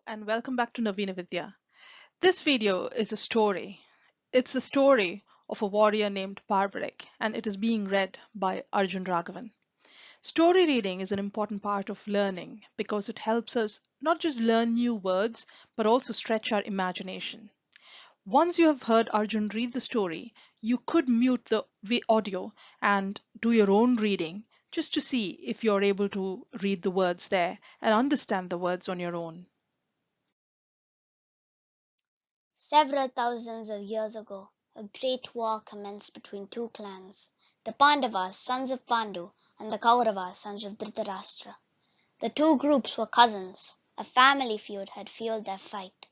and welcome back to Navina Vidya. This video is a story. It's the story of a warrior named Barbarik, and it is being read by Arjun Raghavan. Story reading is an important part of learning because it helps us not just learn new words but also stretch our imagination. Once you have heard Arjun read the story, you could mute the audio and do your own reading just to see if you're able to read the words there and understand the words on your own. Several thousands of years ago, a great war commenced between two clans, the Pandavas, sons of Pandu, and the Kauravas, sons of Dhritarashtra. The two groups were cousins. A family feud had fueled their fight.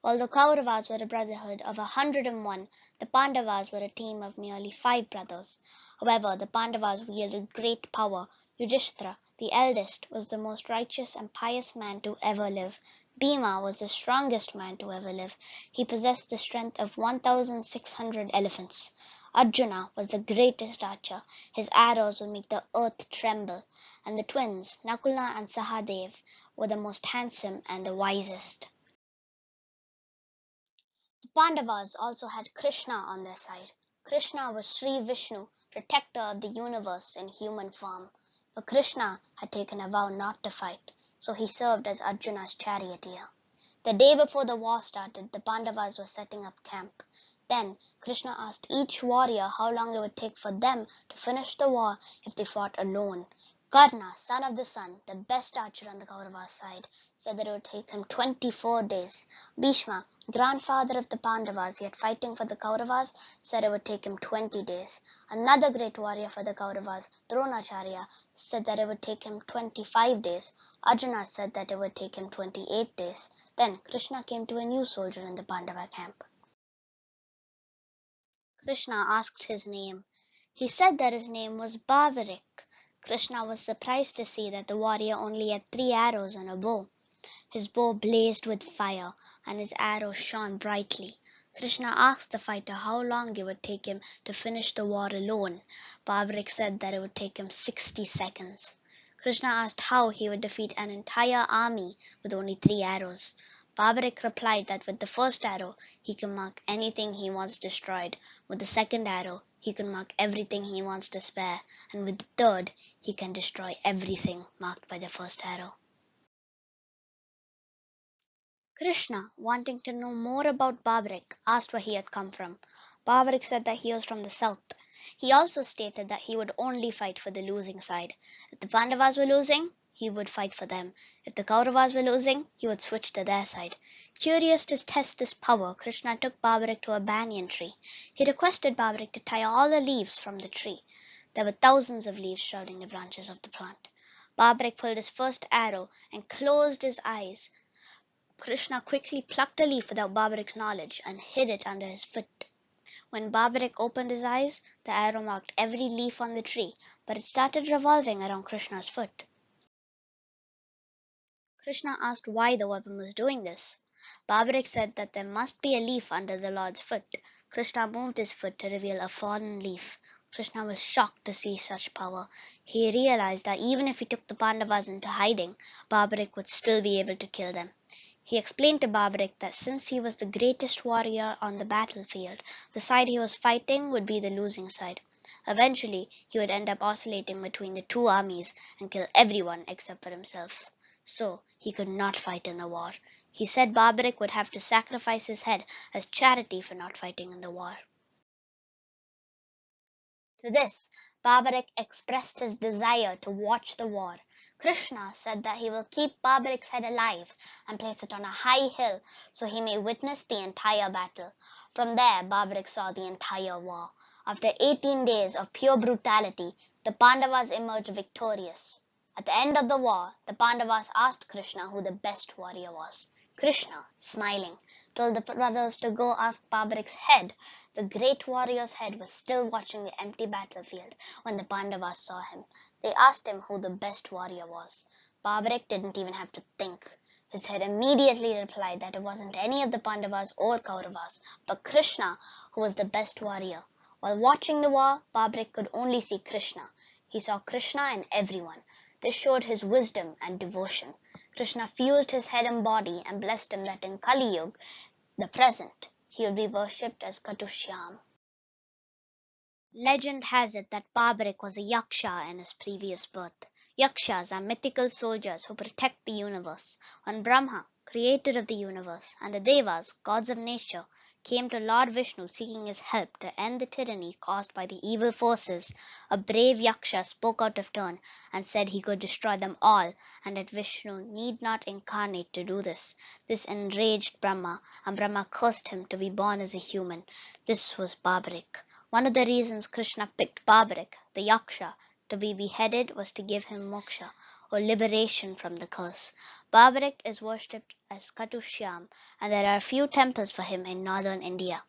While the Kauravas were a brotherhood of 101, the Pandavas were a team of merely 5 brothers. However, the Pandavas wielded great power. Yudhishthira, the eldest, was the most righteous and pious man to ever live. Bhima was the strongest man to ever live. He possessed the strength of 1,600 elephants. Arjuna was the greatest archer. His arrows would make the earth tremble. And the twins, Nakula and Sahadev, were the most handsome and the wisest. The Pandavas also had Krishna on their side. Krishna was Sri Vishnu, protector of the universe in human form. But Krishna had taken a vow not to fight, so he served as Arjuna's charioteer. The day before the war started, the Pandavas were setting up camp. Then Krishna asked each warrior how long it would take for them to finish the war if they fought alone. Karna, son of the sun, the best archer on the Kaurava side, said that it would take him 24 days. Bhishma, grandfather of the Pandavas yet fighting for the Kauravas, said it would take him 20 days. Another great warrior for the Kauravas, Dronacharya, said that it would take him 25 days. Arjuna said that it would take him 28 days. Then Krishna came to a new soldier in the Pandava camp. Krishna asked his name. He said that his name was Barbarik. Krishna was surprised to see that the warrior only had 3 arrows and a bow. His bow blazed with fire, and his arrows shone brightly. Krishna asked the fighter how long it would take him to finish the war alone. Barbarik said that it would take him 60 seconds. Krishna asked how he would defeat an entire army with only 3 arrows. Barbarik replied that with the first arrow, he can mark anything he wants destroyed. With the second arrow, he can mark everything he wants to spare. And with the third, he can destroy everything marked by the first arrow. Krishna, wanting to know more about Barbarik, asked where he had come from. Barbarik said that he was from the south. He also stated that he would only fight for the losing side. If the Pandavas were losing, he would fight for them. If the Kauravas were losing, he would switch to their side. Curious to test this power, Krishna took Barbarik to a banyan tree. He requested Barbarik to tie all the leaves from the tree. There were thousands of leaves shrouding the branches of the plant. Barbarik pulled his first arrow and closed his eyes. Krishna quickly plucked a leaf without Barbarik's knowledge and hid it under his foot. When Barbarik opened his eyes, the arrow marked every leaf on the tree, but it started revolving around Krishna's foot. Krishna asked why the weapon was doing this. Barbarik said that there must be a leaf under the Lord's foot. Krishna moved his foot to reveal a fallen leaf. Krishna was shocked to see such power. He realized that even if he took the Pandavas into hiding, Barbarik would still be able to kill them. He explained to Barbarik that since he was the greatest warrior on the battlefield, the side he was fighting would be the losing side. Eventually, he would end up oscillating between the two armies and kill everyone except for himself. So, he could not fight in the war. He said Barbarik would have to sacrifice his head as charity for not fighting in the war. To this, Barbarik expressed his desire to watch the war. Krishna said that he will keep Barbarik's head alive and place it on a high hill so he may witness the entire battle. From there, Barbarik saw the entire war. After 18 days of pure brutality, the Pandavas emerged victorious. At the end of the war, the Pandavas asked Krishna who the best warrior was. Krishna, smiling, told the brothers to go ask Barbarik's head. The great warrior's head was still watching the empty battlefield when the Pandavas saw him. They asked him who the best warrior was. Barbarik didn't even have to think. His head immediately replied that it wasn't any of the Pandavas or Kauravas, but Krishna who was the best warrior. While watching the war, Barbarik could only see Krishna. He saw Krishna in everyone. This showed his wisdom and devotion. Krishna fused his head and body and blessed him that in Kali Yuga, the present, he would be worshipped as Katushyam. Legend has it that Barbarik was a yaksha in his previous birth. Yakshas are mythical soldiers who protect the universe. When Brahma, creator of the universe, and the Devas, gods of nature, came to Lord Vishnu seeking his help to end the tyranny caused by the evil forces, a brave yaksha spoke out of turn and said he could destroy them all, and that Vishnu need not incarnate to do this. This enraged Brahma, and Brahma cursed him to be born as a human. This was Barbarik. One of the reasons Krishna picked Barbarik, the yaksha, to be beheaded was to give him moksha, or liberation from the curse. Barbarik is worshipped as Katushyam, and there are few temples for him in northern India.